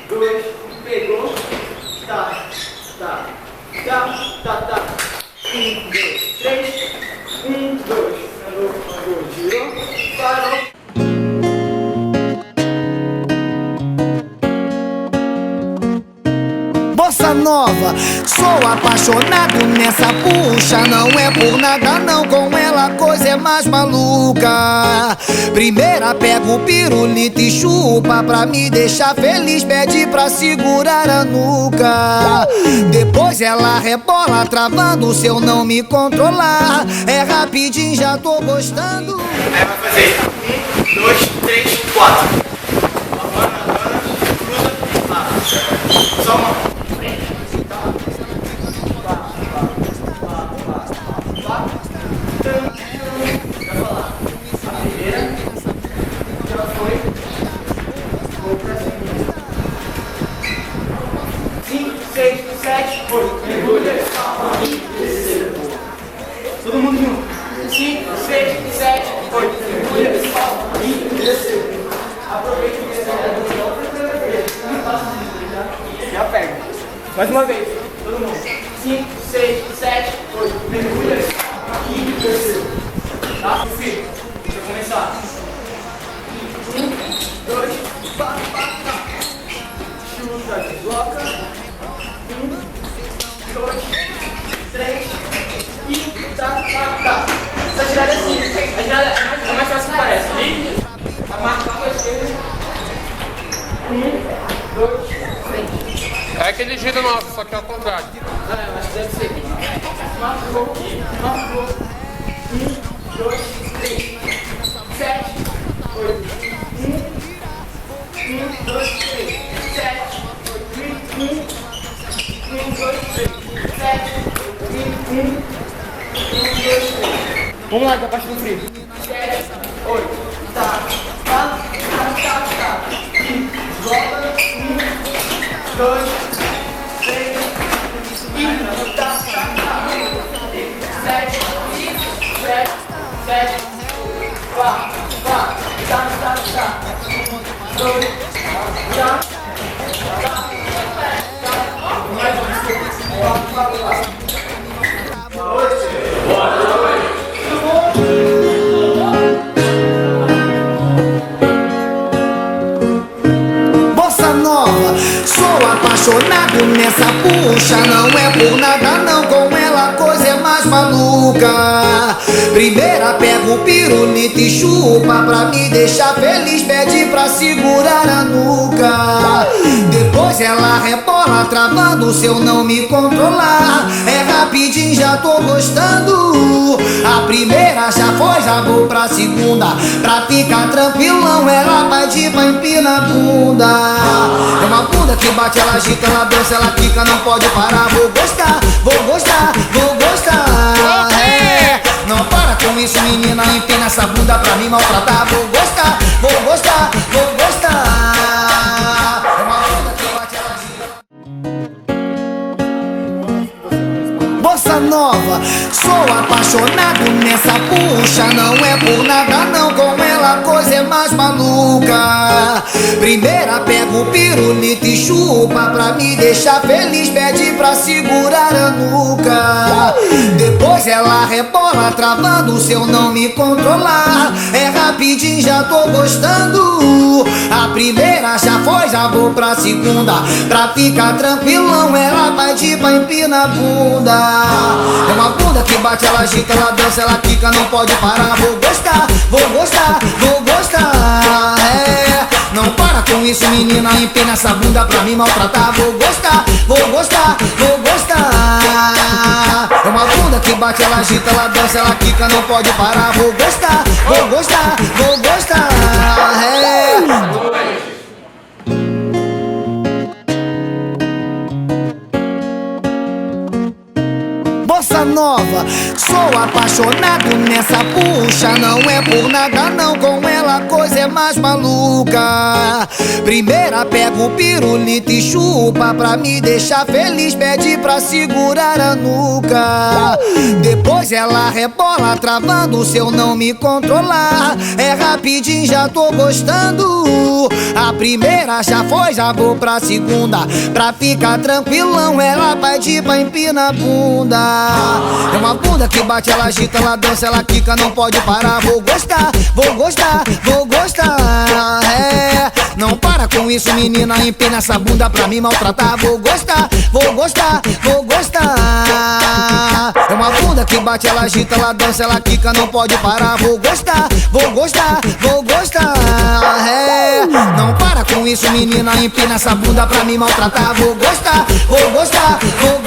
dois, pegou, tá. Dois, três, dois, andou, girou, parou. Bossa nova, sou apaixonado nessa puxa. Não é por nada não, com ela a coisa é mais maluca. Primeira pega o pirulito e chupa pra me deixar feliz. Pede pra segurar a nuca. Depois ela rebola travando se eu não me controlar. É rapidinho, já tô gostando. Aí vai fazer 1, 2, 3, 4. Agora, cruza, só uma. Todo mundo junto. 5, 6, 7, 8. Mergulha, e desceu. Aproveita que você já pega. Mais uma vez. Todo mundo. 5, 6, 7, 8. Mergulha e desceu. Tá? Filho, deixa eu começar. 1, 2, pá. Chuta, desloca. 1, 2, 3. Tá. Essa girada é assim. A girada é mais fácil que parece. A marca com a esquerda. 1, 2, 3. É aquele giro nosso, só que é ao contrário. Eu acho que deve ser. Marcou. 1, 2, 3, 7, 8. 1, 2, 3, 7, 8. 1, 2, 3, 7, 1. Vamos lá, da parte do frio. 7, 8, tá. Volta, 1, 2, 3, e tá. 7, 4, tá. 2, já. Mais um, sou apaixonado nessa puxa. Não é por nada não, com ela a coisa é mais maluca. Primeira pega o pirulito e chupa pra me deixar feliz. Pede pra segurar a nuca. Depois ela rebola travando se eu não me controlar. É rapidinho, já tô gostando. A primeira já foi, já vou pra segunda. Pra ficar tranquilão, ela vai de pra empina a bunda. É uma bunda que bate, ela agita, ela dança, ela quica, não pode parar. Vou gostar. É, não para com isso, menina, empina essa bunda pra me maltratar. Vou gostar. É uma bunda que bate, ela agita. Bossa nova, sou apaixonado nessa puxa. Não é por nada não, com ela a coisa é mais maluca. Primeira pega o pirulito e chupa pra me deixar feliz. Pede pra segurar a nuca. Depois ela rebola travando se eu não me controlar. É rapidinho, já tô gostando. A primeira já foi, já vou pra segunda. Pra ficar tranquilão, ela vai de pra empina a bunda. É uma bunda que bate, ela agita, ela dança, ela quica, não pode parar. Vou gostar. É, não para com isso, menina, empina essa bunda pra me maltratar. Vou gostar. É uma bunda que bate, ela agita, ela dança, ela quica, não pode parar. Vou gostar. É. Bossa nova, sou apaixonado nessa puxa. Não é por nada não, com ela a coisa é mais maluca. Primeira pega o pirulito e chupa pra me deixar feliz. Pede pra segurar a nuca. Depois ela rebola travando se eu não me controlar. É rapidinho, já tô gostando. A primeira já foi, já vou pra segunda. Pra ficar tranquilão, ela vai de pra empina a bunda. É uma bunda que bate, ela agita, ela dança, ela quica, não pode parar. Vou gostar, vou gostar, vou gostar. É, não para com isso, menina, empina essa bunda pra me maltratar. Vou gostar, vou gostar, vou gostar. É uma bunda que bate, ela agita, ela dança, ela quica, não pode parar. Vou gostar, vou gostar, vou gostar. É, não para com isso, menina, empina essa bunda pra me maltratar. Vou gostar, vou gostar, vou gostar.